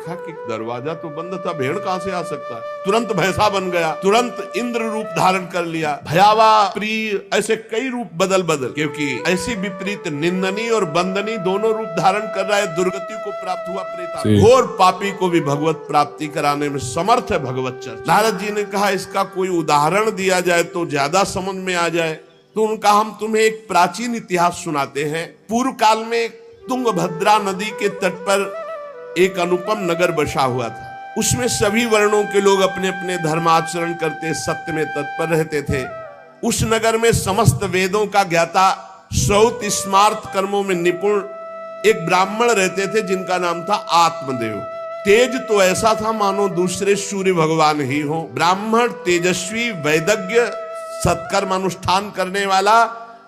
देखा कि दरवाजा तो बंद था, भेड़ कहां से आ सकता है। तुरंत भैंसा बन गया, तुरंत इंद्र रूप धारण कर लिया, भयावह, प्रिय, ऐसे कई रूप बदल बदल, क्योंकि ऐसी विपरीत निंदनीय और बंदनीय दोनों रूप धारण कर रहा है। दुर्गति को प्राप्त हुआ प्रेतात्मा, घोर पापी को भी भगवत प्राप्ति कराने में समर्थ है भगवत चर्चा। नारद जी ने कहा इसका कोई उदाहरण दिया जाए तो ज्यादा समझ में आ जाए। तो उनका हम तुम्हें एक प्राचीन इतिहास सुनाते हैं। पूर्व काल में तुंगभद्रा नदी के तट पर एक अनुपम नगर बसा हुआ था। उसमें सभी वर्णों के लोग अपने अपने धर्माचरण करते, सत्य में तत्पर रहते थे। उस नगर में समस्त वेदों का ज्ञाता, श्रौत स्मार्त कर्मों में निपुण एक ब्राह्मण रहते थे जिनका नाम था आत्मदेव। तेज तो ऐसा था मानो दूसरे सूर्य भगवान ही हो। ब्राह्मण तेजस्वी, वैदज्ञ, सत्कर्म अनुष्ठान करने वाला,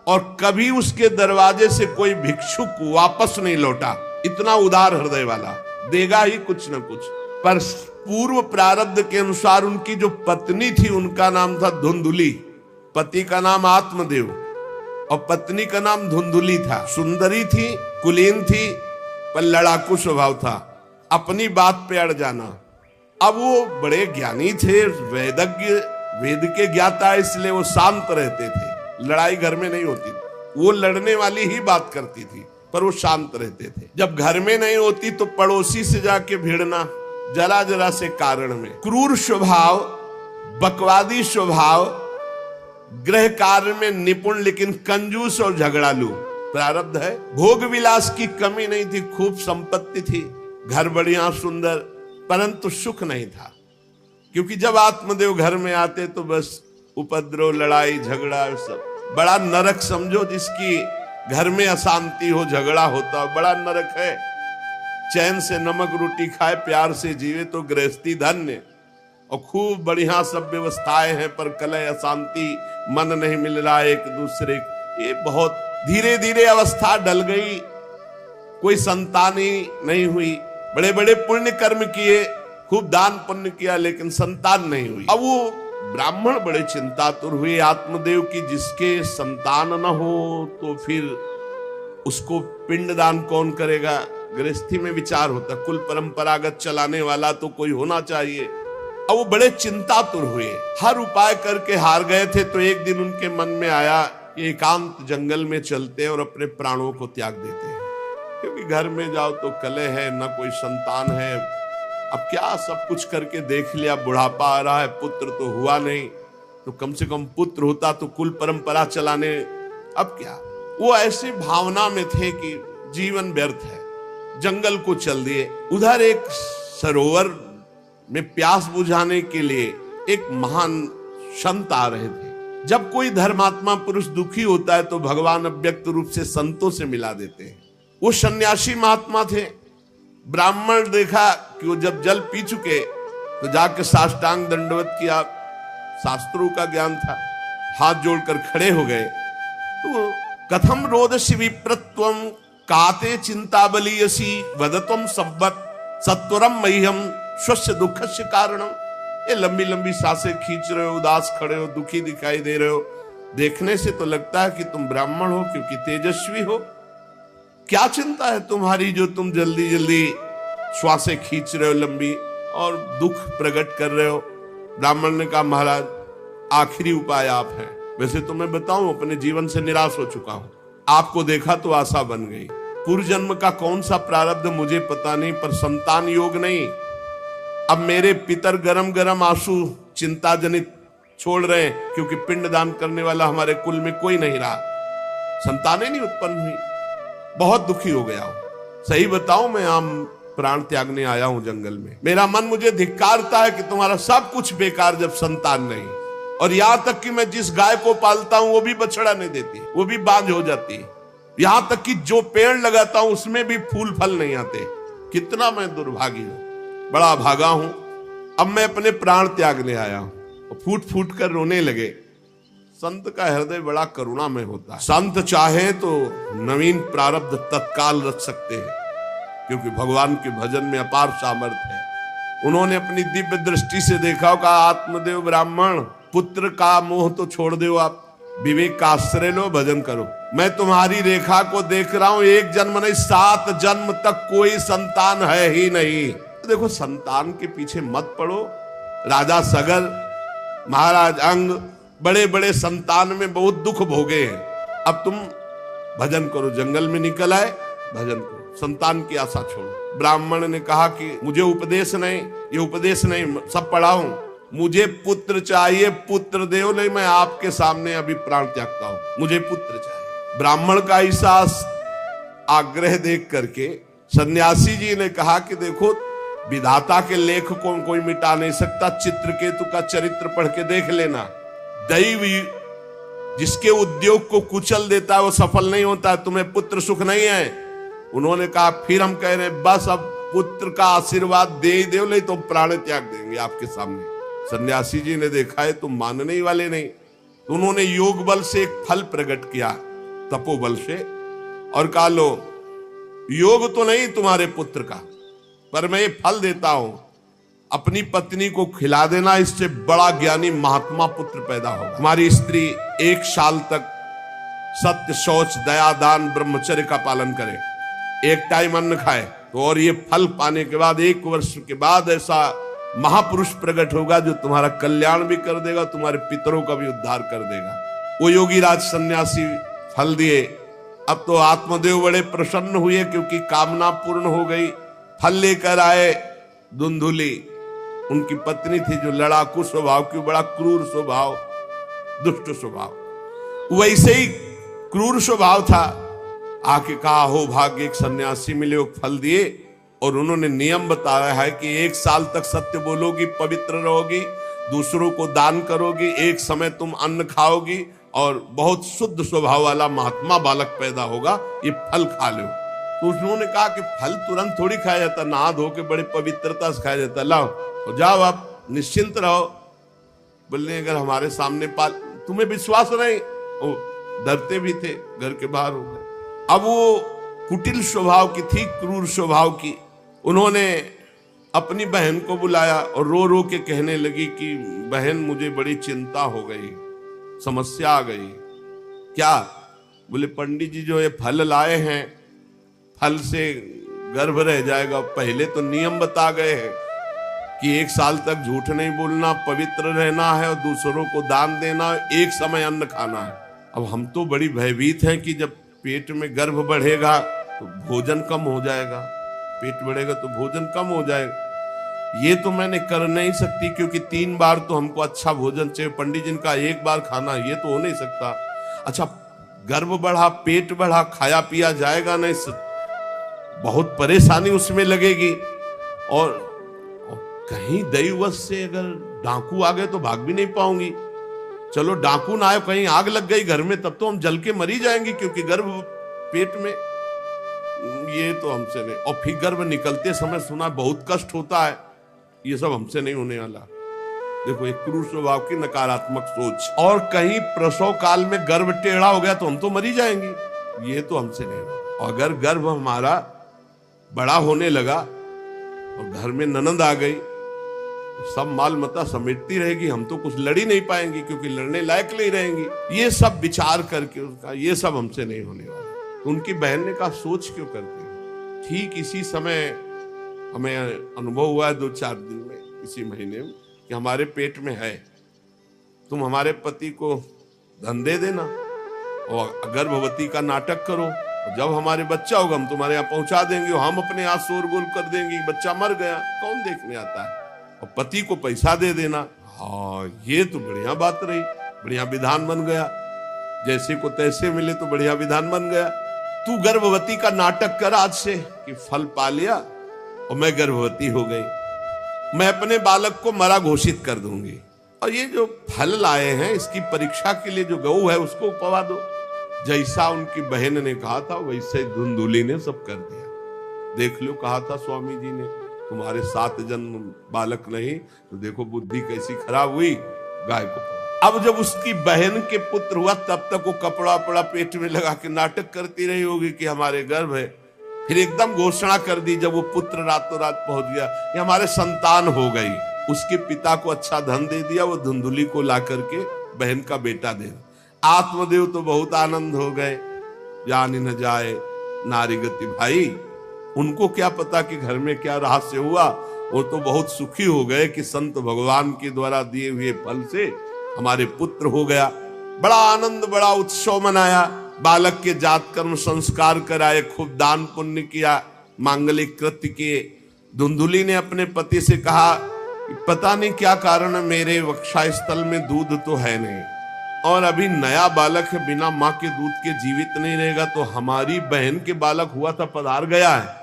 और कभी उसके दरवाजे से कोई भिक्षुक वापस नहीं लौटा। इतना उदार हृदय वाला, देगा ही कुछ न कुछ। पर पूर्व प्रारब्ध के अनुसार उनकी जो पत्नी थी उनका नाम था धुंधुली। पति का नाम आत्मदेव और पत्नी का नाम धुंधुली था। सुंदरी थी, कुलीन थी, पर लड़ाकू स्वभाव था, अपनी बात पे अड़ जाना। अब वो बड़े ज्ञानी थे, वेदज्ञ, वेद के ज्ञाता, इसलिए वो शांत रहते थे। लड़ाई घर में नहीं होती, वो लड़ने वाली ही बात करती थी, पर वो शांत रहते थे। जब घर में नहीं होती तो पड़ोसी से जाके भिड़ना, जरा जरा से कारण में। क्रूर स्वभाव, बकवादी स्वभाव, गृह कार्य में निपुण लेकिन कंजूस और झगड़ालू प्रारब्ध है। भोग विलास की कमी नहीं थी, खूब संपत्ति थी, घर बढ़िया सुंदर, परंतु सुख नहीं था। क्योंकि जब आत्मदेव घर में आते तो बस उपद्रव, लड़ाई, झगड़ा, सब बड़ा नरक समझो। जिसकी घर में अशांति हो, झगड़ा होता हो, बड़ा नरक है। चैन से नमक रोटी खाए, प्यार से जीवे तो गृहस्थी धन्य। और खूब बढ़िया सब व्यवस्थाएं हैं, पर कलह, अशांति, मन नहीं मिल रहा एक दूसरे। ये बहुत धीरे धीरे अवस्था डल गई, कोई संतान ही नहीं हुई। बड़े बड़े पुण्य कर्म किए, खूब दान पुण्य किया, लेकिन संतान नहीं हुई। अब वो ब्राह्मण बड़े चिंतातुर हुए आत्मदेव की, जिसके संतान न हो तो फिर उसको पिंडदान कौन करेगा। गृहस्थी में विचार होता, कुल परंपरागत चलाने वाला तो कोई होना चाहिए। अब वो बड़े चिंतातुर हुए, हर उपाय करके हार गए थे। तो एक दिन उनके मन में आया कि एकांत जंगल में चलते हैं और अपने प्राणों को त्याग देते हैं। क्योंकि घर में जाओ तो कलह है, न कोई संतान है। अब क्या, सब कुछ करके देख लिया, बुढ़ापा आ रहा है, पुत्र तो हुआ नहीं, तो कम से कम पुत्र होता तो कुल परंपरा चलाने। अब क्या, वो ऐसी भावना में थे कि जीवन व्यर्थ है, जंगल को चल दिए। उधर एक सरोवर में प्यास बुझाने के लिए एक महान संत आ रहे थे। जब कोई धर्मात्मा पुरुष दुखी होता है तो भगवान अव्यक्त रूप से संतों से मिला देते हैं। वो सन्यासी महात्मा थे। ब्राह्मण देखा कि वो जब जल पी चुके तो जाके साष्टांग दंडवत किया, शास्त्रों का ज्ञान था, हाथ जोड़कर खड़े हो गए। तो कथम रोदसी विप्रत्वम काते चिंता बलियसी वदत्वम सब्बत सत्वरम मह्यम स्वस्य दुखस्य कारणम। ये लंबी लंबी सांसें खींच रहे हो, उदास खड़े हो, दुखी दिखाई दे रहे हो। देखने से तो लगता है कि तुम ब्राह्मण हो, क्योंकि तेजस्वी हो। क्या चिंता है तुम्हारी जो तुम जल्दी जल्दी श्वासें खींच रहे हो लंबी, और दुख प्रकट कर रहे हो। ब्राह्मण ने कहा, महाराज आखिरी उपाय आप हैं। वैसे तो मैं बताऊं, अपने जीवन से निराश हो चुका हूं। आपको देखा तो आशा बन गई। पूर्व जन्म का कौन सा प्रारब्ध मुझे पता नहीं, पर संतान योग नहीं। अब मेरे पितर गरम गरम आंसू चिंता जनित छोड़ रहे हैं, क्योंकि पिंडदान करने वाला हमारे कुल में कोई नहीं रहा, संतानें नहीं उत्पन्न हुई। बहुत दुखी हो गया हूं। सही बताऊं, मैं आम प्राण त्यागने आया हूं जंगल में। मेरा मन मुझे धिक्कारता है कि तुम्हारा सब कुछ बेकार जब संतान नहीं। और यहां तक कि मैं जिस गाय को पालता हूं वो भी बछड़ा नहीं देती, वो भी बांझ हो जाती है। यहां तक कि जो पेड़ लगाता हूं उसमें भी फूल फल नहीं आते। कितना मैं दुर्भागी हूं, बड़ा भागा हूं। अब मैं अपने प्राण त्यागने आया हूं। फूट फूट कर रोने लगे। संत का हृदय बड़ा करुणामय होता है। संत चाहे तो नवीन प्रारब्ध तत्काल रच सकते हैं, क्योंकि भगवान के भजन में अपार सामर्थ्य है। उन्होंने अपनी दिव्य दृष्टि से देखा, कहा आत्मदेव ब्राह्मण, पुत्र का मोह तो छोड़ दो, आप विवेक का आश्रय लो, भजन करो। मैं तुम्हारी रेखा को देख रहा हूं, एक जन्म नहीं 7 जन्म तक कोई संतान है ही नहीं। देखो संतान के पीछे मत पड़ो। राजा सगर, महाराज अंग, बड़े बड़े संतान में बहुत दुख भोगे हैं। अब तुम भजन करो, जंगल में निकल आए, भजन करो, संतान की आशा छोड़ो। ब्राह्मण ने कहा कि मुझे उपदेश नहीं, ये उपदेश नहीं सब पढ़ाऊं, मुझे पुत्र चाहिए, पुत्र देव, नहीं मैं आपके सामने अभी प्राण त्यागता हूं, मुझे पुत्र चाहिए। ब्राह्मण का ऐसा आग्रह देख करके सन्यासी जी ने कहा कि देखो, विधाता के लेख को कोई मिटा नहीं सकता, चित्रकेतु का चरित्र पढ़ के देख लेना। दैव जिसके उद्योग को कुचल देता है वो सफल नहीं होता है, तुम्हें पुत्र सुख नहीं है। उन्होंने कहा फिर हम कह रहे हैं बस अब पुत्र का आशीर्वाद दे ही दो, नहीं तो प्राण त्याग देंगे आपके सामने। सन्यासी जी ने देखा है तुम मानने ही वाले नहीं, तो उन्होंने योग बल से एक फल प्रकट किया, तपोबल से, और कहा लो योग तो नहीं तुम्हारे पुत्र का, पर मैं ये फल देता हूं, अपनी पत्नी को खिला देना, इससे बड़ा ज्ञानी महात्मा पुत्र पैदा होगा। हमारी स्त्री 1 साल तक सत्य, शौच, दया, दान, ब्रह्मचर्य का पालन करे, एक टाइम अन्न खाए, तो और ये फल पाने के बाद 1 वर्ष के बाद ऐसा महापुरुष प्रकट होगा जो तुम्हारा कल्याण भी कर देगा, तुम्हारे पितरों का भी उद्धार कर देगा। वो योगी राज सन्यासी फल दिए। अब तो आत्मदेव बड़े प्रसन्न हुए क्योंकि कामना पूर्ण हो गई। फल लेकर आए धुंधुली, उनकी पत्नी थी जो लड़ाकू स्वभाव की, बड़ा क्रूर स्वभाव, दुष्ट स्वभाव, वैसे ही क्रूर स्वभाव था। आके कहा हो भाग्य, एक सन्यासी मिले, वो फल दिए, और उन्होंने नियम बताया है कि 1 साल तक सत्य बोलोगी, पवित्र रहोगी, दूसरों को दान करोगी, एक समय तुम अन्न खाओगी, और बहुत शुद्ध स्वभाव वाला महात्मा बालक पैदा होगा, ये फल खा लो। तो उन्होंने कहा कि फल तुरंत थोड़ी खाया जाता, नहा धो के बड़े पवित्रता से खाया जाता, लाओ तो जाओ आप निश्चिंत रहो। बोलने अगर हमारे सामने पाल, तुम्हें विश्वास नहीं, वो डरते भी थे, घर के बाहर हो गए। अब वो कुटिल स्वभाव की थी, क्रूर स्वभाव की। उन्होंने अपनी बहन को बुलाया और रो रो के कहने लगी कि बहन मुझे बड़ी चिंता हो गई, समस्या आ गई। क्या? बोले पंडित जी जो ये फल लाए हैं, फल से गर्भ रह जाएगा। पहले तो नियम बता गए हैं कि 1 साल तक झूठ नहीं बोलना, पवित्र रहना है, और दूसरों को दान देना, एक समय अन्न खाना है। अब हम तो बड़ी भयभीत हैं कि जब पेट में गर्भ बढ़ेगा तो भोजन कम हो जाएगा, पेट बढ़ेगा तो भोजन कम हो जाएगा। ये तो मैंने कर नहीं सकती क्योंकि 3 बार तो हमको अच्छा भोजन चाहिए, पंडित जी का 1 बार खाना, ये तो हो नहीं सकता। अच्छा गर्भ बढ़ा, पेट बढ़ा, खाया पिया जाएगा नहीं, बहुत परेशानी उसमें लगेगी। और कहीं दैववश से अगर डाकू आ गए तो भाग भी नहीं पाऊंगी। चलो डाकू ना आए, कहीं आग लग गई घर में, तब तो हम जल के मरी जाएंगे क्योंकि गर्भ पेट में, ये तो हमसे नहीं। और फिर गर्भ निकलते समय सुना बहुत कष्ट होता है, ये सब हमसे नहीं होने वाला। देखो एक क्रूर स्वभाव की नकारात्मक सोच। और कहीं प्रसव काल में गर्भ टेढ़ा हो गया तो हम तो मरी जाएंगे, ये तो हमसे नहीं होगा। और अगर गर्भ हमारा बड़ा होने लगा और घर में ननद आ गई, सब माल मता समेटती रहेगी, हम तो कुछ लड़ ही नहीं पाएंगे क्योंकि लड़ने लायक नहीं रहेंगी। ये सब विचार करके उसका, ये सब हमसे नहीं होने वाला। तो उनकी बहन ने कहा सोच क्यों करते हो? ठीक इसी समय हमें अनुभव हुआ 2-4 दिन में, इसी महीने में, कि हमारे पेट में है, तुम हमारे पति को धन दे देना और गर्भवती का नाटक करो, जब हमारे बच्चा होगा हम तुम्हारे यहाँ पहुंचा देंगे, हम अपने यहाँ शोरगुल कर देंगे, बच्चा मर गया, कौन देखने आता है, और पति को पैसा दे देना। हाँ ये तो बढ़िया बात रही, बढ़िया विधान बन गया, जैसे को तैसे मिले तो बढ़िया विधान बन गया। तू गर्भवती का नाटक कर आज से कि फल पा लिया और मैं गर्भवती हो गई, मैं अपने बालक को मरा घोषित कर दूंगी, और ये जो फल लाए हैं इसकी परीक्षा के लिए जो गऊ है उसको उपवा दो। जैसा उनकी बहन ने कहा था वैसे धुंधुली ने सब कर दिया। देख लो, कहा था स्वामी जी ने तुम्हारे 7 जन्म बालक नहीं, तो देखो बुद्धि कैसी खराब हुई, गाय को। अब जब उसकी बहन के पुत्र हुआ तब तक वो कपड़ा पड़ा पेट में लगा के नाटक करती रही होगी कि हमारे गर्भ है। फिर एकदम घोषणा कर दी जब वो पुत्र रातों रात पहुंच गया, ये हमारे संतान हो गई। उसके पिता को अच्छा धन दे दिया, वो धुंधुली को ला करके बहन का बेटा दे। आत्मदेव तो बहुत आनंद हो गए, जान न जाए नारी गति भाई। उनको क्या पता कि घर में क्या रहस्य हुआ, वो तो बहुत सुखी हो गए कि संत भगवान के द्वारा दिए हुए फल से हमारे पुत्र हो गया। बड़ा आनंद, बड़ा उत्सव मनाया। बालक के जात कर्म संस्कार कराए, खूब दान पुण्य किया, मांगलिक कृत्य किए। धुंधुली ने अपने पति से कहा, पता नहीं क्या कारण है, मेरे वक्षस्थल में दूध तो है नहीं, और अभी नया बालक है, बिना माँ के दूध के जीवित नहीं रहेगा, तो हमारी बहन के बालक हुआ था पधार गया है,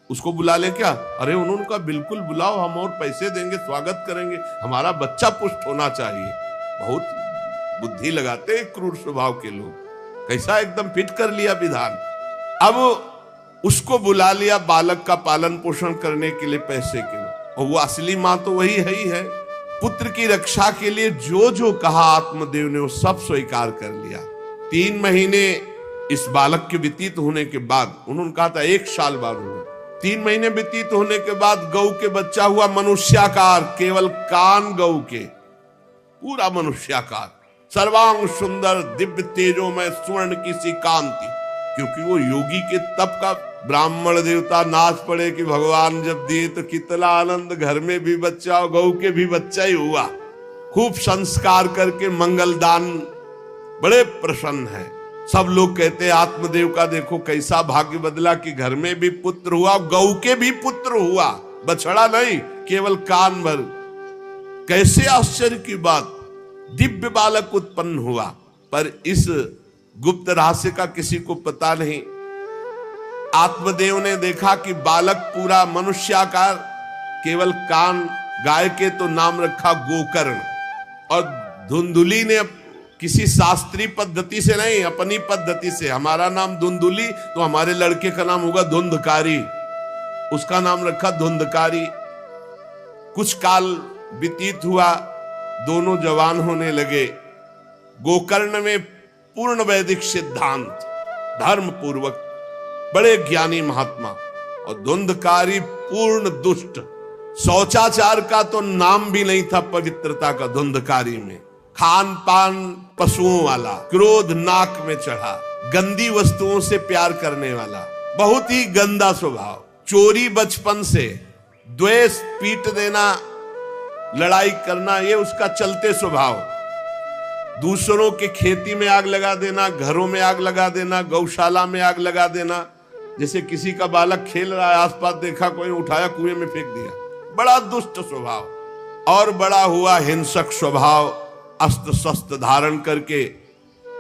उसको बुला ले क्या? अरे उन्होंने कहा बिल्कुल बुलाओ, हम और पैसे देंगे, स्वागत करेंगे, हमारा बच्चा पुष्ट होना चाहिए। बहुत बुद्धि लगाते क्रूर स्वभाव के लोग, कैसा एकदम फिट कर लिया विधान। अब उसको बुला लिया बालक का पालन पोषण करने के लिए पैसे के लिए, और वो असली माँ तो वही है ही है। पुत्र की रक्षा के लिए जो जो कहा आत्मदेव ने वो सब स्वीकार कर लिया। 3 महीने इस बालक के व्यतीत होने के बाद, उन्होंने कहा था 1 साल बाद होगा, 3 महीने व्यतीत होने के बाद गौ के बच्चा हुआ मनुष्याकार, केवल कान गौ के, पूरा मनुष्याकार, सर्वांग सुंदर, दिव्य तेजोमय, स्वर्ण की सी कांति। क्योंकि वो योगी के तप का, ब्राह्मण देवता नाच पड़े कि भगवान जब दिए तो कितना आनंद, घर में भी बच्चा और गौ के भी बच्चा ही हुआ। खूब संस्कार करके मंगल दान, बड़े प्रसन्न है। सब लोग कहते हैं आत्मदेव का देखो कैसा भाग्य बदला कि घर में भी पुत्र हुआ, गौ के भी पुत्र हुआ, बछड़ा नहीं, केवल कान भर। कैसे आश्चर्य की बात, दिव्य बालक उत्पन्न हुआ। पर इस गुप्त रहस्य का किसी को पता नहीं। आत्मदेव ने देखा कि बालक पूरा मनुष्याकार, केवल कान, गाय के तो नाम रखा गोकर्ण। और धुंधुली ने किसी शास्त्रीय पद्धति से नहीं, अपनी पद्धति से, हमारा नाम धुंधुली तो हमारे लड़के का नाम होगा धुंधकारी, उसका नाम रखा धुंधकारी। कुछ काल व्यतीत हुआ, दोनों जवान होने लगे। गोकर्ण में पूर्ण वैदिक सिद्धांत, धर्म पूर्वक, बड़े ज्ञानी महात्मा, और धुंधकारी पूर्ण दुष्ट। शौचाचार का तो नाम भी नहीं था पवित्रता का धुंधकारी में। खान पान पशुओं वाला, क्रोध नाक में चढ़ा, गंदी वस्तुओं से प्यार करने वाला, बहुत ही गंदा स्वभाव। चोरी बचपन से, द्वेष, पीट देना, लड़ाई करना, ये उसका चलते स्वभाव। दूसरों के खेती में आग लगा देना, घरों में आग लगा देना, गौशाला में आग लगा देना। जैसे किसी का बालक खेल रहा है, आसपास देखा कोई, उठाया कुएं में फेंक दिया। बड़ा दुष्ट स्वभाव। और बड़ा हुआ हिंसक स्वभाव, अस्त्र शस्त्र धारण करके,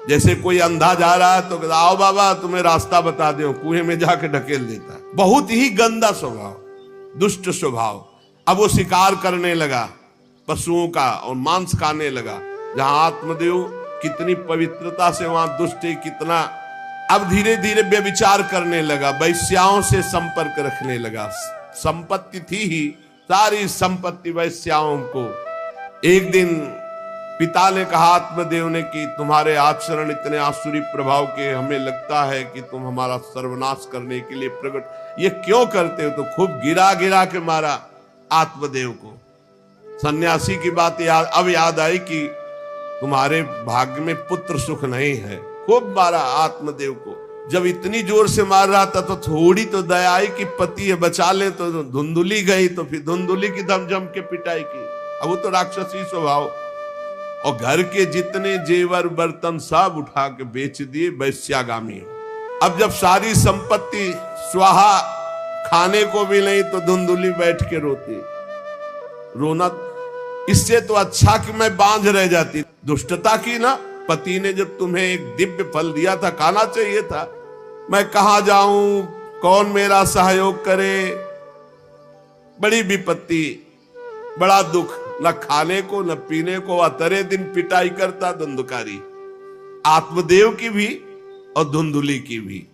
जैसे कोई अंधा जा रहा है तो आओ बाबा तुम्हें रास्ता बता दो, कुएं में जाके ढकेल देता। बहुत ही गंदा स्वभाव, दुष्ट स्वभाव। अब वो शिकार करने लगा पशुओं का और मांस खाने लगा। जहां आत्मदेव कितनी पवित्रता से, वहां दुष्ट कितना। अब धीरे धीरे व्यभिचार करने लगा, वैश्याओं से संपर्क रखने लगा। संपत्ति थी ही, सारी संपत्ति वैश्याओं को। एक दिन पिता ने कहा आत्मदेव ने कि तुम्हारे आचरण इतने आसुरी प्रभाव के, हमें लगता है कि तुम हमारा सर्वनाश करने के लिए प्रकट, ये क्यों करते हो? तो खूब गिरा गिरा के मारा आत्मदेव को। सन्यासी की बात अब याद आई कि तुम्हारे भाग्य में पुत्र सुख नहीं है। खूब मारा आत्मदेव को। जब इतनी जोर से मार रहा था तो थोड़ी तो दया आई कि पति है, बचा ले। तो धुंधुली गई तो फिर धुंधुली की दम जम के पिटाई की। अब वो तो राक्षसी स्वभाव, और घर के जितने जेवर बर्तन सब उठा के बेच दिए वैश्यागामी। अब जब सारी संपत्ति स्वाहा, खाने को भी नहीं, तो धुंधुली बैठ के रोती। रोना इससे तो अच्छा कि मैं बांझ रह जाती। दुष्टता की ना, पति ने जब तुम्हें एक दिव्य फल दिया था, खाना चाहिए था। मैं कहां जाऊं, कौन मेरा सहयोग करे? बड़ी विपत्ति, बड़ा दुख, न खाने को न पीने को। अतरे दिन पिटाई करता धुंधकारी, आत्मदेव की भी और धुंधुली की भी।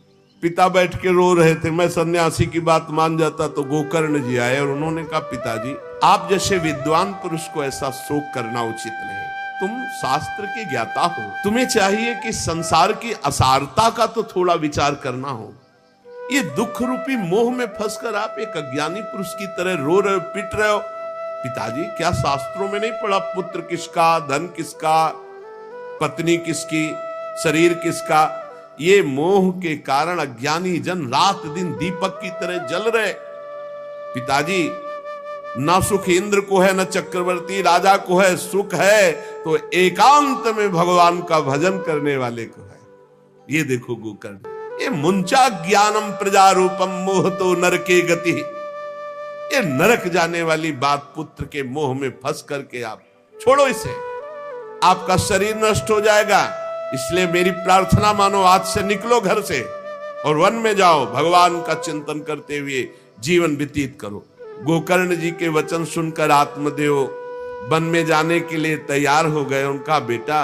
पिता बैठ के रो रहे थे। मैं सन्यासी की बात मान जाता तो गोकर्ण जी आए और उन्होंने कहा पिताजी, आप जैसे विद्वान पुरुष को ऐसा शोक करना उचित नहीं। तुम शास्त्र के ज्ञाता हो, तुम्हें चाहिए कि संसार की असारता का तो थोड़ा विचार करना हो। ये दुख रूपी मोह में फंसकर आप एक अज्ञानी पुरुष की तरह रो रहे हो, पिट रहे हो। पिताजी, क्या शास्त्रों में नहीं पढ़ा पुत्र किसका, धन किसका, पत्नी किसकी, शरीर किसका? ये मोह के कारण अज्ञानी जन रात दिन दीपक की तरह जल रहे। पिताजी, ना सुख इंद्र को है, न चक्रवर्ती राजा को है, सुख है तो एकांत में भगवान का भजन करने वाले को है। ये देखो गोकर्ण, ये मुंचा ज्ञानम प्रजारूपम मोह तो नरके गति। ये नरक जाने वाली बात, पुत्र के मोह में फंस करके आप छोड़ो इसे, आपका शरीर नष्ट हो जाएगा। इसलिए मेरी प्रार्थना मानो, आज से निकलो घर से और वन में जाओ, भगवान का चिंतन करते हुए जीवन व्यतीत करो। गोकर्ण जी के वचन सुनकर आत्मदेव वन में जाने के लिए तैयार हो गए। उनका बेटा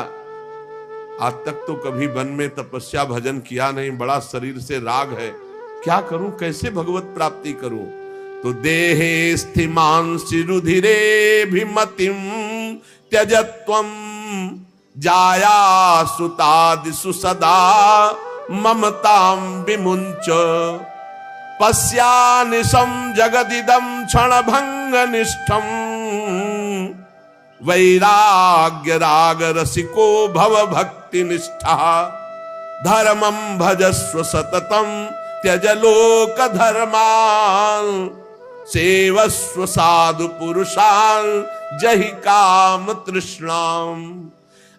आज तक तो कभी वन में तपस्या भजन किया नहीं, बड़ा शरीर से राग है, क्या करूं, कैसे भगवत प्राप्ति करूं? तो देहे स्थिमांसि रुधिरे भिमतिम त्यजत्वम जाया सुतादिषु सदा ममतां विमुंच पश्यानिशं जगदिदं क्षणभंग निष्ठं वैराग्य राग रसिको भव भक्ति निष्ठा धर्मं भजस्व सततं त्यज लोक धर्मान् सेवस्व साधु पुरुषान् जहि काम तृष्णाम्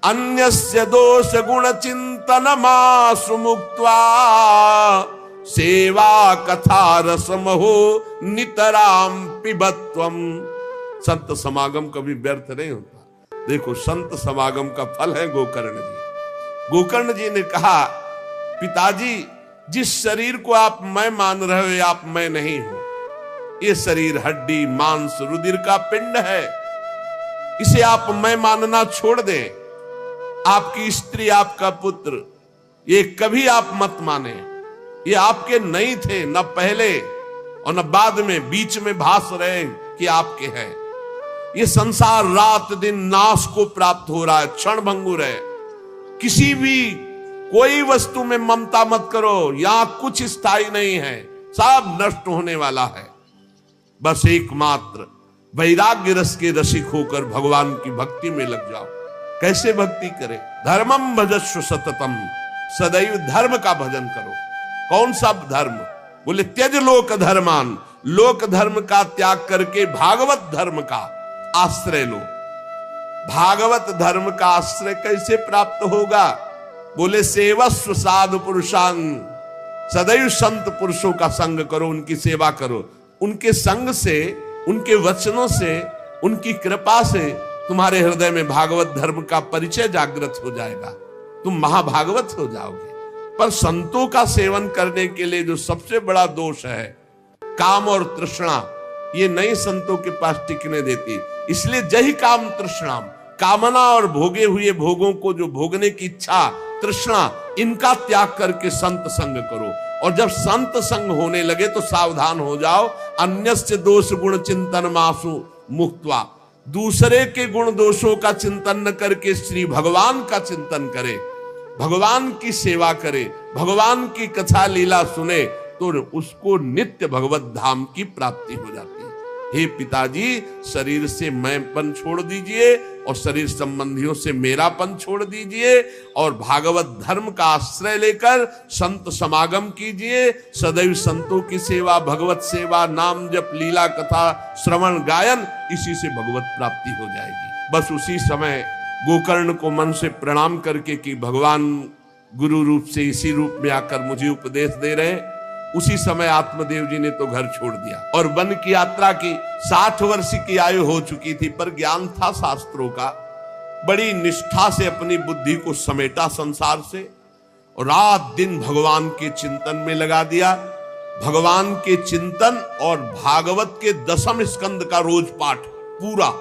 अन्यस्य दोष गुण चिंतन मासु मुक्त्वा सेवा कथा रसमहो नितराम पिबत्वम। संत समागम कभी व्यर्थ नहीं होता। देखो संत समागम का फल है गोकर्ण जी। गोकर्ण जी ने कहा, पिताजी जिस शरीर को आप मैं मान रहे हो, आप मैं नहीं हो। ये शरीर हड्डी मांस रुधिर का पिंड है, इसे आप मैं मानना छोड़ दें। आपकी स्त्री, आपका पुत्र, ये कभी आप मत माने। ये आपके नहीं थे, न पहले और न बाद में, बीच में भास रहे कि आपके हैं। ये संसार रात दिन नाश को प्राप्त हो रहा है, क्षण भंगुर है। किसी भी कोई वस्तु में ममता मत करो, यहां कुछ स्थायी नहीं है, सब नष्ट होने वाला है। बस एकमात्र वैराग्य रस के रसिक होकर भगवान की भक्ति में लग जाओ। कैसे भक्ति करें? धर्मम भजस्व सततम, सदैव धर्म का भजन करो। कौन सा धर्म? बोले त्यज लोक धर्मान, लोक धर्म का त्याग करके भागवत धर्म का आश्रय लो। भागवत धर्म का आश्रय कैसे प्राप्त होगा? बोले सेवस्व साधु पुरुषान, सदैव संत पुरुषों का संग करो, उनकी सेवा करो। उनके संग से, उनके वचनों से, उनकी कृपा से तुम्हारे हृदय में भागवत धर्म का परिचय जागृत हो जाएगा, तुम महाभागवत हो जाओगे। पर संतों का सेवन करने के लिए जो सबसे बड़ा दोष है, काम और तृष्णा, ये नई संतों के पास टिकने देती। इसलिए जही काम तृष्णा, कामना और भोगे हुए भोगों को जो भोगने की इच्छा, तृष्णा, इनका त्याग करके संत संग करो। और जब संत संग होने लगे तो सावधान हो जाओ। अन्यस्य दोष गुण चिंतन मासु मुक्त्वा, दूसरे के गुण दोषों का चिंतन न करके श्री भगवान का चिंतन करे, भगवान की सेवा करे, भगवान की कथा लीला सुने, तो उसको नित्य भगवत धाम की प्राप्ति हो जाती है। हे पिताजी, शरीर से मैंपन छोड़ दीजिए और शरीर संबंधियों से मेरापन छोड़ दीजिए और भागवत धर्म का आश्रय लेकर संत समागम कीजिए। सदैव संतों की सेवा, भगवत सेवा, नाम जप, लीला कथा, श्रवण गायन, इसी से भगवत प्राप्ति हो जाएगी। बस उसी समय गोकर्ण को मन से प्रणाम करके कि भगवान गुरु रूप से इसी रूप में आकर मुझे उपदेश दे रहे, उसी समय आत्मदेव जी ने तो घर छोड़ दिया और वन की यात्रा की। 60 वर्ष की आयु हो चुकी थी, पर ज्ञान था शास्त्रों का। बड़ी निष्ठा से अपनी बुद्धि को समेटा संसार से और रात दिन भगवान के चिंतन में लगा दिया। भगवान के चिंतन और भागवत के 10वें स्कंद का रोज पाठ पूरा,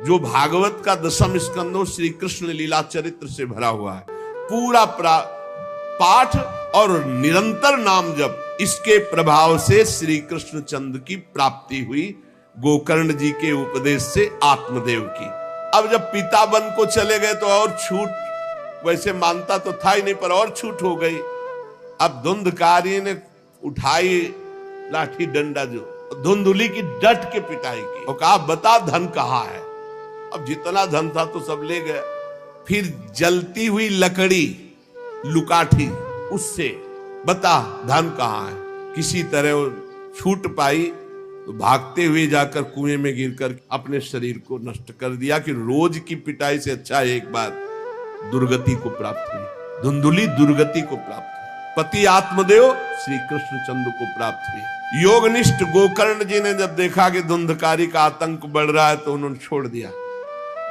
जो भागवत का 10वां स्कंद हो श्री कृष्ण लीला चरित्र से भरा हुआ है, पूरा पाठ और निरंतर नाम जप, इसके प्रभाव से श्री कृष्ण चंद्र की प्राप्ति हुई गोकर्ण जी के उपदेश से आत्मदेव की। अब जब पिता बन को चले गए तो और छूट, वैसे मानता तो था ही नहीं, पर और छूट हो गई। अब धुंधकारी ने उठाई लाठी डंडा, जो धुंधुली की डट के पिटाई की और कहा बता धन कहाँ है। अब जितना धन था तो सब ले गए। फिर जलती हुई लकड़ी लुकाठी, उससे बता धन कहाँ है। किसी तरह छूट पाई तो भागते हुए जाकर कुएं में गिरकर अपने शरीर को नष्ट कर दिया कि रोज की पिटाई से अच्छा एक बार दुर्गति को प्राप्त हुई। धुंधुली दुर्गति को प्राप्त हुई। पति आत्मदेव श्री कृष्णचंद्र को प्राप्त हुई। योगनिष्ठ गोकर्ण जी ने जब देखा कि धुंधकारी का आतंक बढ़ रहा है तो उन्होंने छोड़ दिया।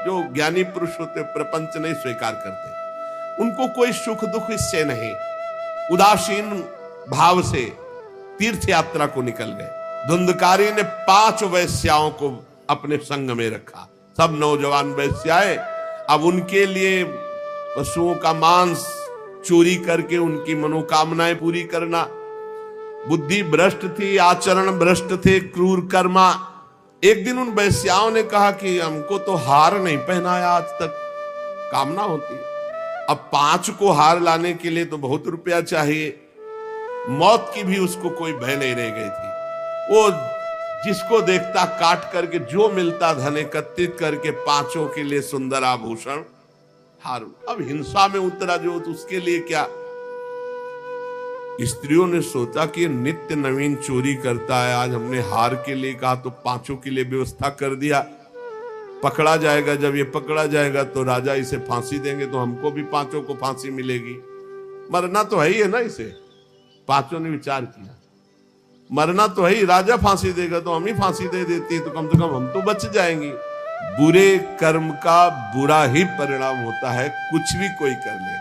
जो ज्ञानी पुरुष होते प्रपंच नहीं स्वीकार करते, उनको कोई सुख दुख इससे नहीं, उदासीन भाव से तीर्थ यात्रा को निकल गए। धुंधकारी ने 5 वैश्याओं को अपने संग में रखा, सब नौजवान वैश्याएं। अब उनके लिए पशुओं का मांस चोरी करके उनकी मनोकामनाएं पूरी करना। बुद्धि भ्रष्ट थी, आचरण भ्रष्ट थे, क्रूर कर्मा। एक दिन उन वैश्याओं ने कहा कि हमको तो हार नहीं पहनाया आज तक, कामना होती है। अब 5 को हार लाने के लिए तो बहुत रुपया चाहिए। मौत की भी उसको कोई भय नहीं रह गई थी। वो जिसको देखता काट करके जो मिलता धन एकत्रित करके 5 के लिए सुंदर आभूषण हार। अब हिंसा में उतरा जो तो उसके लिए क्या। स्त्रियों ने सोचा कि नित्य नवीन चोरी करता है, आज हमने हार के लिए कहा तो 5 के लिए व्यवस्था कर दिया। पकड़ा जाएगा, जब ये पकड़ा जाएगा तो राजा इसे फांसी देंगे, तो हमको भी 5 को फांसी मिलेगी। मरना तो है ही है ना इसे। 5 ने विचार किया मरना तो है ही, राजा फांसी देगा तो हम ही फांसी दे देती है, तो कम से कम हम तो बच जाएंगे। बुरे कर्म का बुरा ही परिणाम होता है, कुछ भी कोई कर ले।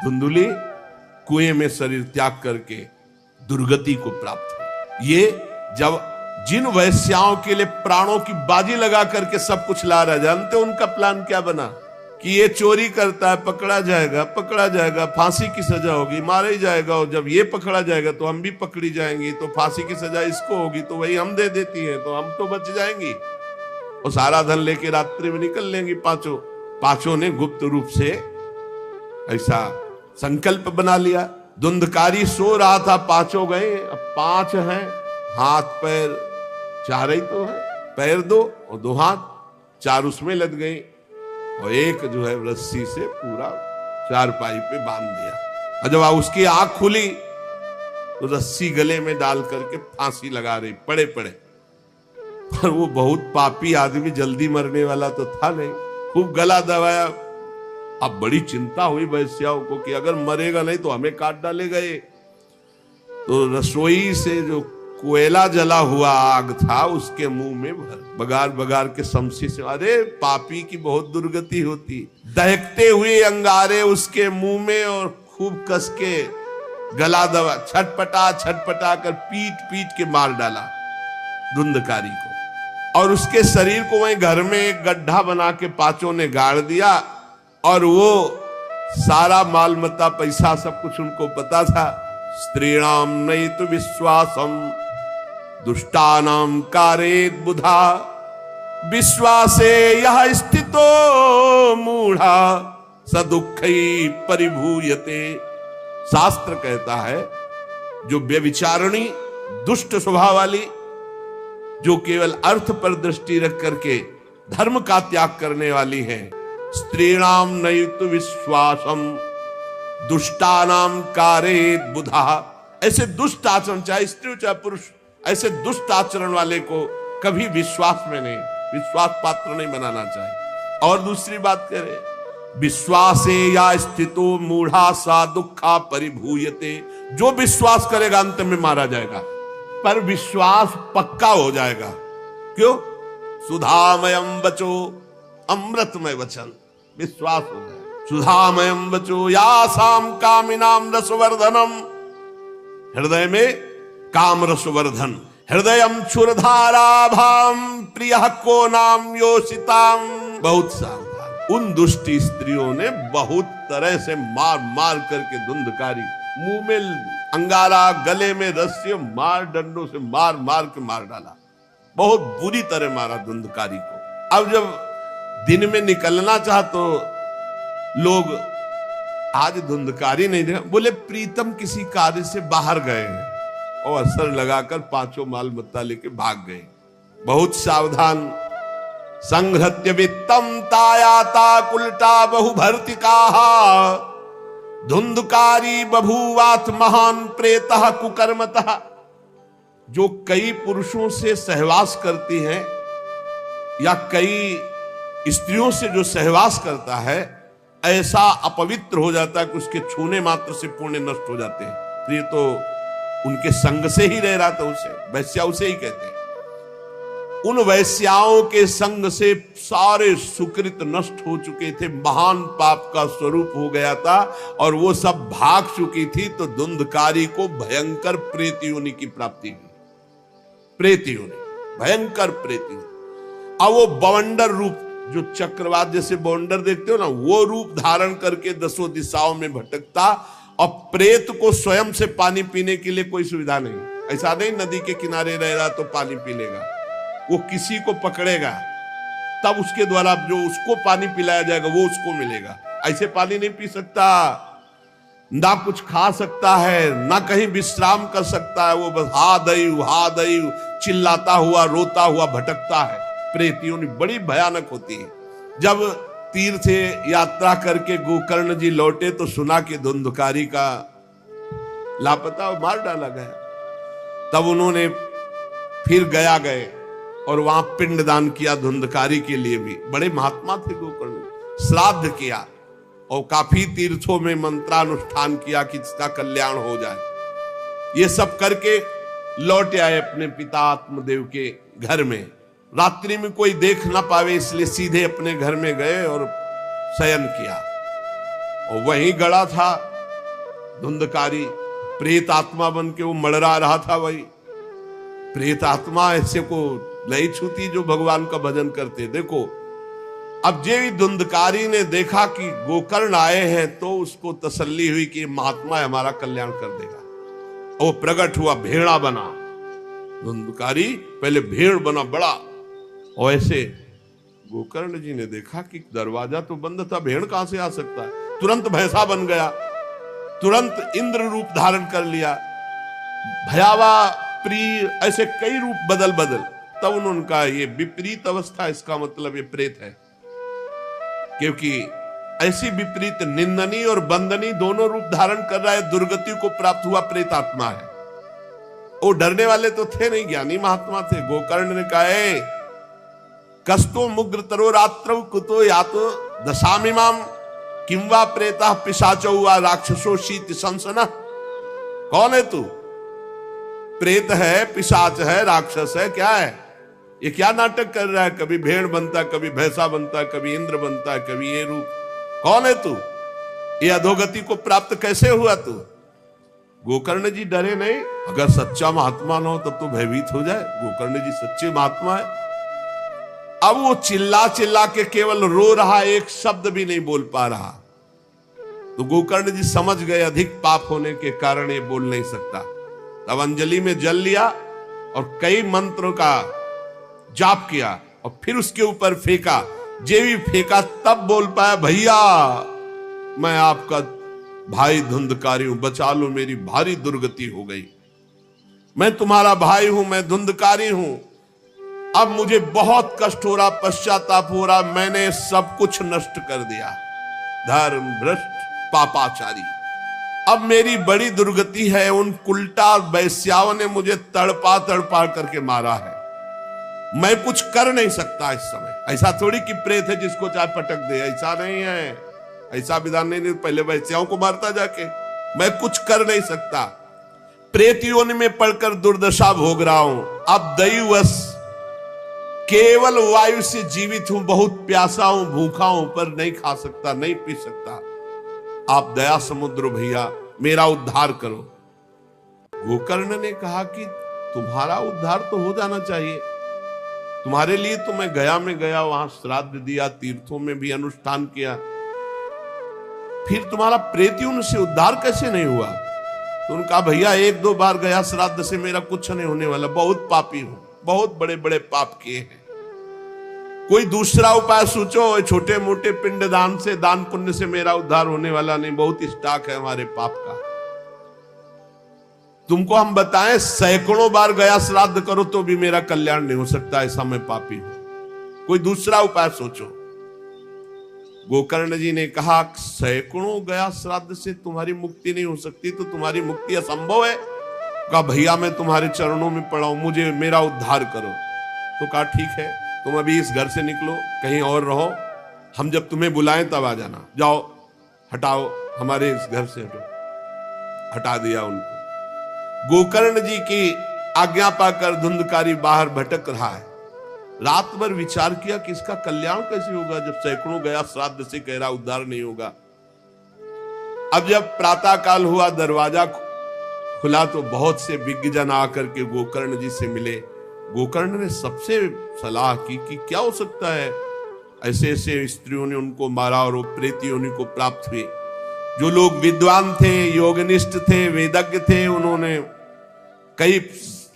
धुंधुली कुएं में शरीर त्याग करके दुर्गति को प्राप्त हुई। ये जब जिन वैश्याओं के लिए प्राणों की बाजी लगा करके सब कुछ ला रहा, जानते उनका प्लान क्या बना कि ये चोरी करता है, पकड़ा जाएगा, फांसी की सजा होगी, मारा ही जाएगा। और जब ये पकड़ा जाएगा तो हम भी पकड़ी जाएंगी, तो फांसी की सजा इसको होगी, तो वही हम दे देती है, तो हम तो बच जाएंगी। और सारा धन लेके रात्रि में निकल लेंगी 5 ने गुप्त रूप से ऐसा संकल्प बना लिया। धुंधकारी सो रहा था, 5 गए। अब 5 हैं, हाथ पैर 4 ही तो है, पैर 2 और 2 हाथ, 4 उसमें लग गई और एक जो है रस्सी से पूरा चारपाई पे बांध दिया। और जब उसकी आंख खुली तो रस्सी गले में डाल करके फांसी लगा रही पड़े पड़े। पर वो बहुत पापी आदमी, जल्दी मरने वाला तो था नहीं, खूब गला दबाया। अब बड़ी चिंता हुई वैश्याओं को कि अगर मरेगा नहीं तो हमें काट डालेगा ये। तो रसोई से जो कोयला जला हुआ आग था उसके मुंह में बगार बगार के शमशी से, अरे पापी की बहुत दुर्गति होती। दहकते हुए अंगारे उसके मुंह में और खूब कस के गला दबा, छटपटा कर पीट के मार डाला धुंधकारी को। और उसके शरीर को वहीं घर में एक गड्ढा बना के 5 ने गाड़ दिया। और वो सारा माल मत्ता पैसा सब कुछ उनको पता था। स्त्रीणाम नैतु विश्वासम दुष्टानाम कारेत बुधा, विश्वासे यह स्थितो मूढ़ा सदुखई परिभूयते। शास्त्र कहता है जो व्यभिचारिणी दुष्ट स्वभाव वाली, जो केवल अर्थ पर दृष्टि रख करके धर्म का त्याग करने वाली है, स्त्रीणाम नैतु विश्वासम दुष्टानाम कारेत बुधा। ऐसे दुष्ट आचरण, चाहे स्त्री चाहे पुरुष, ऐसे दुष्ट आचरण वाले को कभी विश्वास में नहीं, विश्वास पात्र नहीं बनाना चाहिए। और दूसरी बात करें, विश्वासे या स्थितो मूढ़ा सा दुखा परिभूयते। जो विश्वास करेगा अंत में मारा जाएगा, पर विश्वास पक्का हो जाएगा। क्यों? सुधामयम वचो अमृतमय वचन, विश्वास हो जाए। सुधामयम वचो यासाम कामिनाम रसवर्धनम, हृदय में काम रसवर्धन। हृदयम क्षुरधाराभाम प्रियः को नाम योषिताम। बहुत सावधान। उन दुष्ट स्त्रियों ने बहुत तरह से मार मार करके धुंधकारी, मुंह में अंगारा, गले में रस्सी, मार डंडों से मार मार के मार डाला। बहुत बुरी तरह मारा धुंधकारी को। अब जब दिन में निकलना चाह तो लोग आज धुंधकारी नहीं देखा, बोले प्रीतम किसी कार्य से बाहर गए हैं, और असर लगाकर 5 माल मत्ता लेके भाग गए। बहुत सावधान। संघृत्य वित्तम तायाता कुलटा बहु भर्तिका, धुंधकारी बभूवाथ महान प्रेतः कुकर्मतः। जो कई पुरुषों से सहवास करती है या कई स्त्रियों से जो सहवास करता है, ऐसा अपवित्र हो जाता है कि उसके छूने मात्र से पुण्य नष्ट हो जाते हैं। तो ये तो उनके संग से ही रह रहा था, उसे वैश्या उसे ही कहते हैं। उन वैश्याओं के संग से सारे सुकृत नष्ट हो चुके थे, महान पाप का स्वरूप हो गया था और वो सब भाग चुकी थी। तो धुंधकारी को भयंकर प्रेत योनि की प्राप्ति हुई, प्रेत योनि, भयंकर प्रेत योनि। अब वो बवंडर रूप, जो चक्रवात जैसे बवंडर देखते हो ना, वो रूप धारण करके दसों दिशाओं में भटकता। और प्रेत को स्वयं से पानी पीने के लिए कोई सुविधा नहीं, ऐसा नहीं नदी के किनारे रह रहा तो पानी पी लेगा, वो किसी को पकड़ेगा तब उसके द्वारा जो उसको पानी पिलाया जाएगा वो उसको मिलेगा। ऐसे पानी नहीं पी सकता, ना कुछ खा सकता है, ना कहीं विश्राम कर सकता है। वो बस हा दई चिल्लाता हुआ रोता हुआ भटकता है। प्रेत योनि बड़ी भयानक होती है। जब तीर्थ यात्रा करके गोकर्ण जी लौटे तो सुना कि धुंधकारी का लापता, मार डाला गया। तब उन्होंने फिर गए और वहां पिंडदान किया धुंधकारी के लिए भी। बड़े महात्मा थे गोकर्ण, श्राद्ध किया और काफी तीर्थों में मंत्रानुष्ठान किया कि इसका कल्याण हो जाए। ये सब करके लौट आए अपने पिता आत्मदेव के घर में। रात्रि में कोई देख ना पावे इसलिए सीधे अपने घर में गए और शयन किया। और वहीं गड़ा था धुंधकारी, प्रेत आत्मा बन के वो मड़रा रहा था। वही प्रेत आत्मा ऐसे को नहीं छूती जो भगवान का भजन करते। देखो, अब जे धुंधकारी ने देखा कि गोकर्ण आए हैं तो उसको तसल्ली हुई कि महात्मा हमारा कल्याण कर देगा। वो प्रकट हुआ, भेड़ा बना। धुंधकारी पहले भेड़ बना बड़ा, और ऐसे गोकर्ण जी ने देखा कि दरवाजा तो बंद था, भेड़ कहां से आ सकता है। तुरंत भैंसा बन गया, तुरंत इंद्र रूप धारण कर लिया, भयावा प्रिय, ऐसे कई रूप बदल तब उन्होंने कहा ये विपरीत अवस्था, इसका मतलब ये प्रेत है। क्योंकि ऐसी विपरीत निंदनीय और बंदनीय दोनों रूप धारण कर रहा है, दुर्गति को प्राप्त हुआ प्रेत आत्मा है। वो डरने वाले तो थे नहीं, ज्ञानी महात्मा थे। गोकर्ण ने कहा कस्तो मुग्र तरो रात्रौ कुतो यातो दशामिमाम किंवा प्रेता पिशाचो वा राक्षसो शीत संसना। कौन है तू? प्रेत है, पिशाच है, राक्षस है, क्या है ये? क्या नाटक कर रहा है? कभी भेड़ बनता, कभी भैंसा बनता, कभी इंद्र बनता, कभी ये रूप। कौन है तू? ये अधोगति को प्राप्त कैसे हुआ तू? गोकर्ण जी डरे नहीं। अगर सच्चा महात्मा न हो तब तो भयभीत हो जाए। गोकर्ण जी सच्चे महात्मा है। अब वो चिल्ला चिल्ला के केवल रो रहा, एक शब्द भी नहीं बोल पा रहा। तो गोकर्ण जी समझ गए अधिक पाप होने के कारण ये बोल नहीं सकता। तब अंजलि में जल लिया और कई मंत्रों का जाप किया और फिर उसके ऊपर फेंका। जे भी फेंका तब बोल पाया, भैया मैं आपका भाई धुंधकारी हूं, बचा लो, मेरी भारी दुर्गति हो गई। मैं तुम्हारा भाई हूं, मैं धुंधकारी हूं। अब मुझे बहुत कष्ट हो रहा, पश्चाताप हो रहा, मैंने सब कुछ नष्ट कर दिया, धर्म भ्रष्ट पापाचारी। अब मेरी बड़ी दुर्गति है। उन उल्टा वैश्याओं ने मुझे तड़पा करके मारा है। मैं कुछ कर नहीं सकता इस समय। ऐसा थोड़ी कि प्रेत है जिसको चाहे पटक दे, ऐसा नहीं है, ऐसा विधान नहीं। पहले वैश्याओं को मारता जाके, मैं कुछ कर नहीं सकता। प्रेत योनि में पड़कर दुर्दशा भोग रहा हूं। अब दैवश केवल वायु से जीवित हूं, बहुत प्यासा हूं, भूखा हूं, पर नहीं खा सकता, नहीं पी सकता। आप दया समुद्र भैया मेरा उद्धार करो। गोकर्ण ने कहा कि तुम्हारा उद्धार तो हो जाना चाहिए, तुम्हारे लिए तो मैं गया में गया, वहां श्राद्ध दिया, तीर्थों में भी अनुष्ठान किया, फिर तुम्हारा प्रेत योनि से उद्धार कैसे नहीं हुआ? तो उन्होंने कहा भैया एक दो बार गया श्राद्ध से मेरा कुछ नहीं होने वाला, बहुत पापी हूं, बहुत बड़े बड़े पाप किए हैं। कोई दूसरा उपाय सोचो। छोटे मोटे पिंड दान से, दान पुण्य से मेरा उद्धार होने वाला नहीं, बहुत स्टॉक है हमारे पाप का। तुमको हम बताएं, सैकड़ों बार गया श्राद्ध करो तो भी मेरा कल्याण नहीं हो सकता, ऐसा मैं पापी हूं। कोई दूसरा उपाय सोचो। गोकर्ण जी ने कहा सैकड़ों गया श्राद्ध से तुम्हारी मुक्ति नहीं हो सकती, तो तुम्हारी मुक्ति असंभव है। कहा भैया मैं तुम्हारे चरणों में पड़ा हूं, मुझे मेरा उद्धार करो। तो कहा ठीक है, तुम अभी इस घर से निकलो, कहीं और रहो, हम जब तुम्हें बुलाएं तब आ जाना। जाओ, हटाओ, हमारे इस घर से हटो। हटा दिया उनको। गोकर्ण जी की आज्ञा पाकर धुंधकारी बाहर भटक रहा है। रात भर विचार किया कि इसका कल्याण कैसे होगा, जब सैकड़ों गया श्राद्ध से कह रहा उद्धार नहीं होगा। अब जब प्रातः काल हुआ, दरवाजा खुला तो बहुत से विज्ञजन आकर के गोकर्ण जी से मिले। गोकर्ण ने सबसे सलाह की कि क्या हो सकता है, ऐसे ऐसे स्त्रियों ने उनको मारा और वो प्रेत योनि को प्राप्त हुए। जो लोग विद्वान थे, योगनिष्ठ थे, वेदज्ञ थे, उन्होंने कई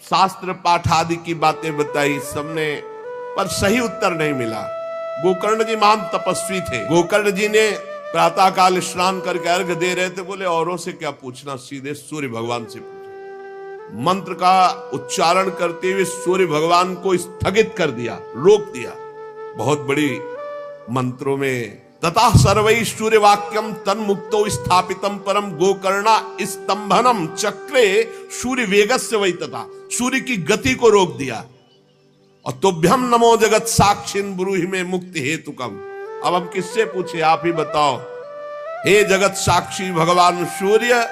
शास्त्र पाठ आदि की बातें बताई, सबने, पर सही उत्तर नहीं मिला। गोकर्ण जी महान तपस्वी थे। गोकर्ण जी ने प्रातः काल स्नान करके अर्घ दे रहे थे, बोले औरों से क्या पूछना, सीधे सूर्य भगवान से पूछो। मंत्र का उच्चारण करते हुए सूर्य भगवान को स्थगित कर दिया, रोक दिया। बहुत बड़ी मंत्रों में तथा सर्वै सूर्य वाक्यम तन्मुक्तो स्थापितम परम गोकर्णा स्तंभनम चक्रे सूर्य वेगस्य वै, तथा सूर्य की गति को रोक दिया। और तुभ्यम नमो जगत साक्षिन ब्रूहि में मुक्ति हेतुकम। अब हम किससे पूछे, आप ही बताओ। हे जगत साक्षी भगवान सूर्य,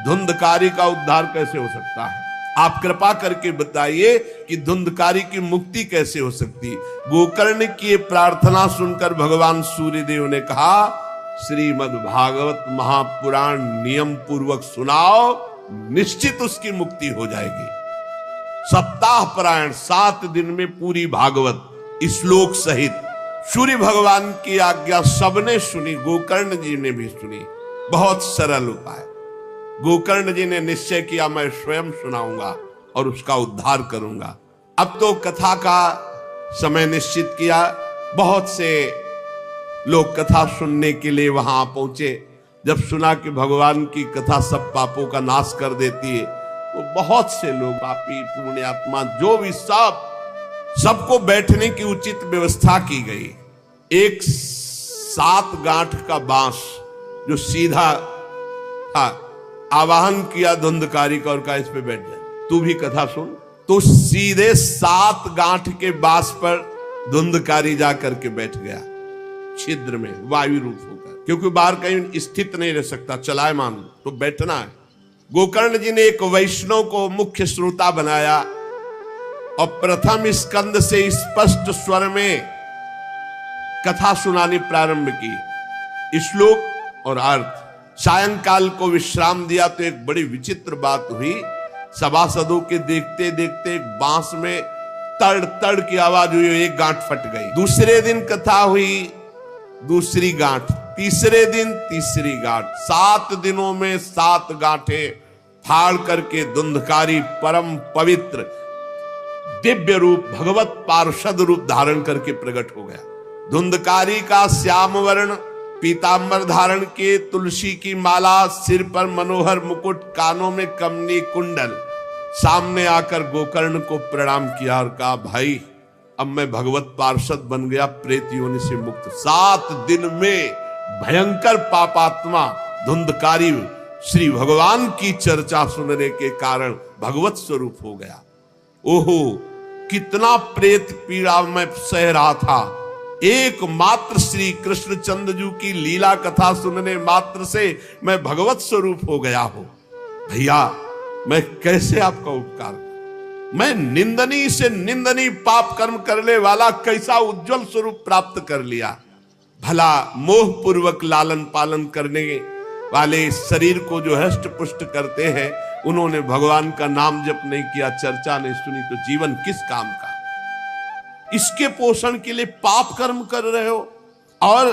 धुंधकारी का उद्धार कैसे हो सकता है? आप कृपा करके बताइए कि धुंधकारी की मुक्ति कैसे हो सकती। गोकर्ण की प्रार्थना सुनकर भगवान सूर्यदेव ने कहा, श्रीमद् भागवत महापुराण नियम पूर्वक सुनाओ, निश्चित उसकी मुक्ति हो जाएगी। सप्ताह पारायण 7 दिन में पूरी भागवत श्लोक सहित सूर्य भगवान की आज्ञा सबने सुनी, गोकर्ण जी ने भी सुनी। बहुत सरल उपाय। गोकर्ण जी ने निश्चय किया, मैं स्वयं सुनाऊंगा और उसका उद्धार करूंगा। अब तो कथा का समय निश्चित किया। बहुत से लोग कथा सुनने के लिए वहां पहुंचे। जब सुना कि भगवान की कथा सब पापों का नाश कर देती है, तो बहुत से लोग, पापी पुण्यात्मा जो भी, सबको बैठने की उचित व्यवस्था की गई। एक 7 गांठ का बांस जो सीधा था, आवाहन किया धुंधकारी का और कहा इस पे बैठ जाए, तू भी कथा सुन। तो सीधे 7 गांठ के बांस पर धुंधकारी जाकर के बैठ गया, छिद्र में वायु रूप होकर, क्योंकि बाहर कहीं स्थित नहीं रह सकता, चलायमान तो बैठना है। गोकर्ण जी ने एक वैष्णव को मुख्य श्रोता बनाया और प्रथम स्कंद से स्पष्ट स्वर में कथा सुनानी प्रारंभ की, श्लोक और अर्थ। सायंकाल को विश्राम दिया तो एक बड़ी विचित्र बात हुई। सभासदों के देखते देखते एक बांस में तड़ तड़ की आवाज हुई, एक गांठ फट गई। दूसरे दिन कथा हुई, दूसरी गांठ, तीसरे दिन तीसरी गांठ। 7 दिनों में 7 गांठें फाड़ करके धुंधकारी परम पवित्र दिव्य रूप, भगवत पार्षद रूप धारण करके प्रकट हो गया। धुंधकारी का श्याम वर्ण पीतांबर धारण किए, तुलसी की माला, सिर पर मनोहर मुकुट, कानों में कमनी कुंडल, सामने आकर गोकर्ण को प्रणाम किया और कहा, भाई अब मैं भगवत पार्षद बन गया, प्रेत योनि से मुक्त। 7 दिन में भयंकर पापात्मा धुंधकारी श्री भगवान की चर्चा सुनने के कारण भगवत स्वरूप हो गया। ओहो, कितना प्रेत पीड़ा मैं सह रहा था, एकमात्र श्री कृष्णचंद्र जी की लीला कथा सुनने मात्र से मैं भगवत स्वरूप हो गया हूं। भैया मैं कैसे आपका उपकार, मैं निंदनीय से निंदनीय पाप कर्म करने वाला कैसा उज्जवल स्वरूप प्राप्त कर लिया। भला मोह पूर्वक लालन पालन करने वाले शरीर को जो हष्ट पुष्ट करते हैं, उन्होंने भगवान का नाम जप नहीं किया, चर्चा नहीं सुनी, तो जीवन किस काम का? इसके पोषण के लिए पाप कर्म कर रहे हो और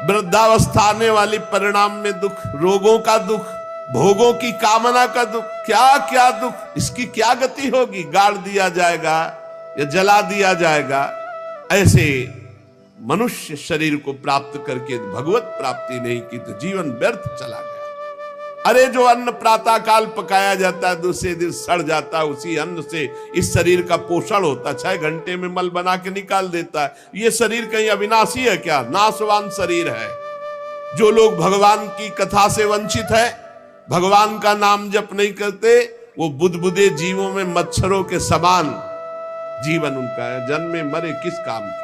वृद्धावस्था आने वाली परिणाम में दुख, रोगों का दुख, भोगों की कामना का दुख, क्या क्या दुख, इसकी क्या गति होगी? गाड़ दिया जाएगा या जला दिया जाएगा। ऐसे मनुष्य शरीर को प्राप्त करके भगवत प्राप्ति नहीं की तो जीवन व्यर्थ चला गया। अरे जो अन्न प्रातः काल पकाया जाता है, दूसरे दिन सड़ जाता है, उसी अन्न से इस शरीर का पोषण होता है, 6 घंटे में मल बना के निकाल देता है। ये शरीर कहीं अविनाशी है क्या? नाशवान शरीर है। जो लोग भगवान की कथा से वंचित है, भगवान का नाम जप नहीं करते, वो बुदबुदे जीवों में मच्छरों के समान जीवन उनका है, जन्मे मरे किस काम के।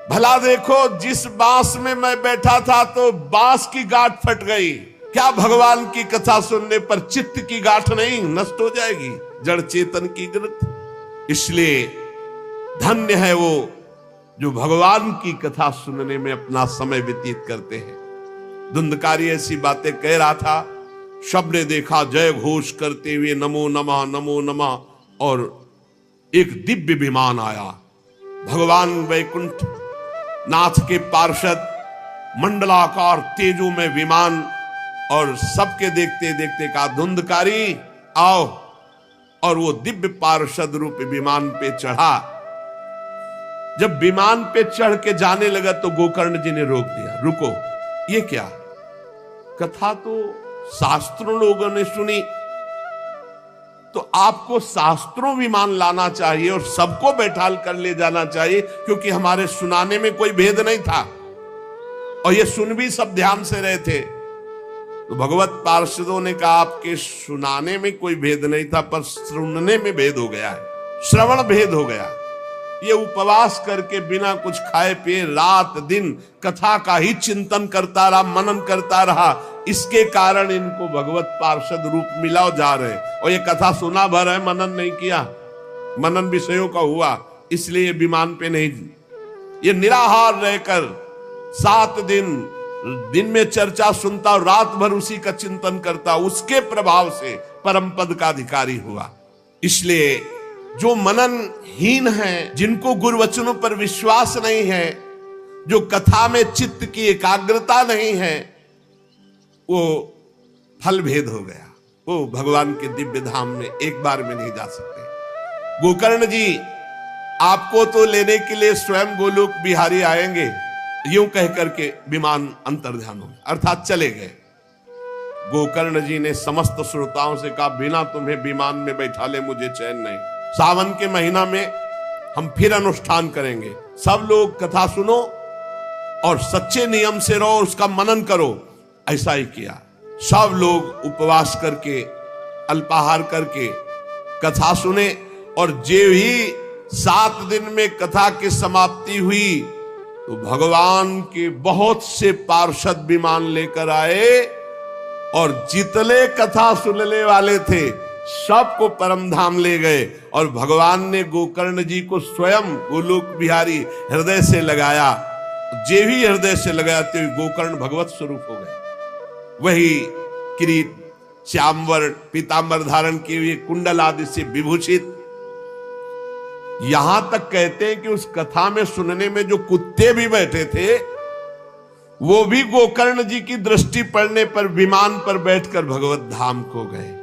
भला देखो जिस बांस में मैं बैठा था तो बांस की गांठ फट गई, क्या भगवान की कथा सुनने पर चित्त की गांठ नहीं नष्ट हो जाएगी, जड़ चेतन की ग्रंथ। इसलिए धन्य है वो जो भगवान की कथा सुनने में अपना समय व्यतीत करते हैं। धुंधकारी ऐसी बातें कह रहा था, सबने देखा जय घोष करते हुए नमो नमः, और एक दिव्य विमान आया। भगवान वैकुंठ नाथ के पार्षद मंडलाकार तेजो में विमान, और सबके देखते देखते कहा धुंधकारी आओ, और वो दिव्य पार्षद रूप विमान पे चढ़ा। जब विमान पे चढ़ के जाने लगा तो गोकर्ण जी ने रोक दिया, रुको, ये क्या कथा तो शास्त्रों लोगों ने सुनी, तो आपको शास्त्रों विमान लाना चाहिए और सबको बैठाल कर ले जाना चाहिए, क्योंकि हमारे सुनाने में कोई भेद नहीं था और ये सुन भी सब ध्यान से रहे थे। तो भगवत पार्षदों ने कहा आपके सुनाने में कोई भेद नहीं था, पर सुनने में भेद हो गया है, श्रवण भेद हो गया। ये उपवास करके बिना कुछ खाए पिए रात दिन कथा का ही चिंतन करता रहा, मनन करता रहा, इसके कारण इनको भगवत पार्षद रूप मिला और जा रहे। और ये कथा सुना भर है, मनन नहीं किया, मनन विषयों का हुआ, इसलिए विमान पे नहीं। ये निराहार रहकर 7 दिन में चर्चा सुनता और रात भर उसी का चिंतन करता, उसके प्रभाव से परम पद का अधिकारी हुआ। इसलिए जो मननहीन है, जिनको गुरुवचनों पर विश्वास नहीं है, जो कथा में चित्त की एकाग्रता नहीं है, वो फल भेद हो गया, वो भगवान के दिव्य धाम में एक बार में नहीं जा सकते। गोकर्ण जी आपको तो लेने के लिए स्वयं गोलोक बिहारी आएंगे, यूं कह करके विमान अंतर्ध्यान हो गया, अर्थात चले गए। गोकर्ण जी ने समस्त श्रोताओं से कहा बिना तुम्हें विमान में बैठा ले मुझे चैन नहीं, सावन के महीना में हम फिर अनुष्ठान करेंगे, सब लोग कथा सुनो और सच्चे नियम से रहो, उसका मनन करो। ऐसा ही किया, सब लोग उपवास करके अल्पाहार करके कथा सुने, और जे ही 7 दिन में कथा की समाप्ति हुई तो भगवान के बहुत से पार्षद विमान लेकर आए, और जितने कथा सुनने वाले थे सबको परम धाम ले गए। और भगवान ने गोकर्ण जी को स्वयं गोलोक बिहारी हृदय से लगाया, जे भी हृदय से लगाया तो गोकर्ण भगवत स्वरूप हो गए। वही किरीट श्यामवर पीतांबर धारण किए हुए कुंडल आदि से विभूषित, यहां तक कहते हैं कि उस कथा में सुनने में जो कुत्ते भी बैठे थे वो भी गोकर्ण जी की दृष्टि पड़ने पर विमान पर बैठकर भगवत धाम को गए।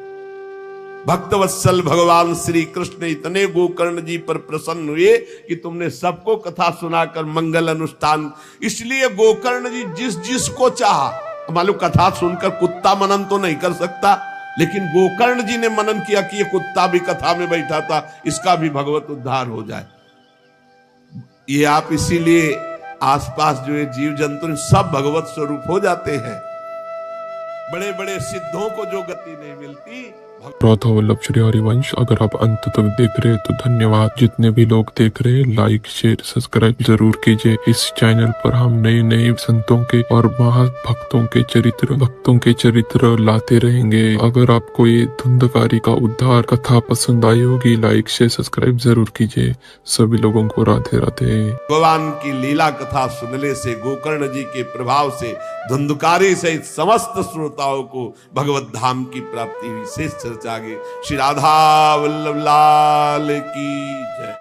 भक्तवत्सल भगवान श्री कृष्ण इतने गोकर्ण जी पर प्रसन्न हुए कि तुमने सबको कथा सुनाकर मंगल अनुष्ठान। इसलिए गोकर्ण जी जिस जिसको चाहा, मालूम कथा सुनकर कुत्ता मनन तो नहीं कर सकता, लेकिन गोकर्ण जी ने मनन किया कि ये कुत्ता भी कथा में बैठा था, इसका भी भगवत उद्धार हो जाए। ये आप इसीलिए आसपास जो है जीव जंतु सब भगवत स्वरूप हो जाते हैं। बड़े बड़े सिद्धों को जो गति नहीं मिलती। राधा वल्लभ श्री हरिवंश, अगर आप अंत तक देख रहे हैं तो धन्यवाद। जितने भी लोग देख रहे हैं लाइक शेयर सब्सक्राइब जरूर कीजिए। इस चैनल पर हम नए नए संतों के और महाभक्तों के चरित्र लाते रहेंगे। अगर आपको ये धुंधकारी का उद्धार कथा पसंद आई होगी, लाइक शेयर सब्सक्राइब जरूर कीजिए। सभी लोगों को राधे राधे। भगवान की लीला कथा सुनने से, गोकर्ण जी के प्रभाव से धुंधकारी सहित समस्त श्रोताओं को भगवत धाम की प्राप्ति हुई। शेष चर्चा आगे। श्री राधा वल्लभ लाल की जय।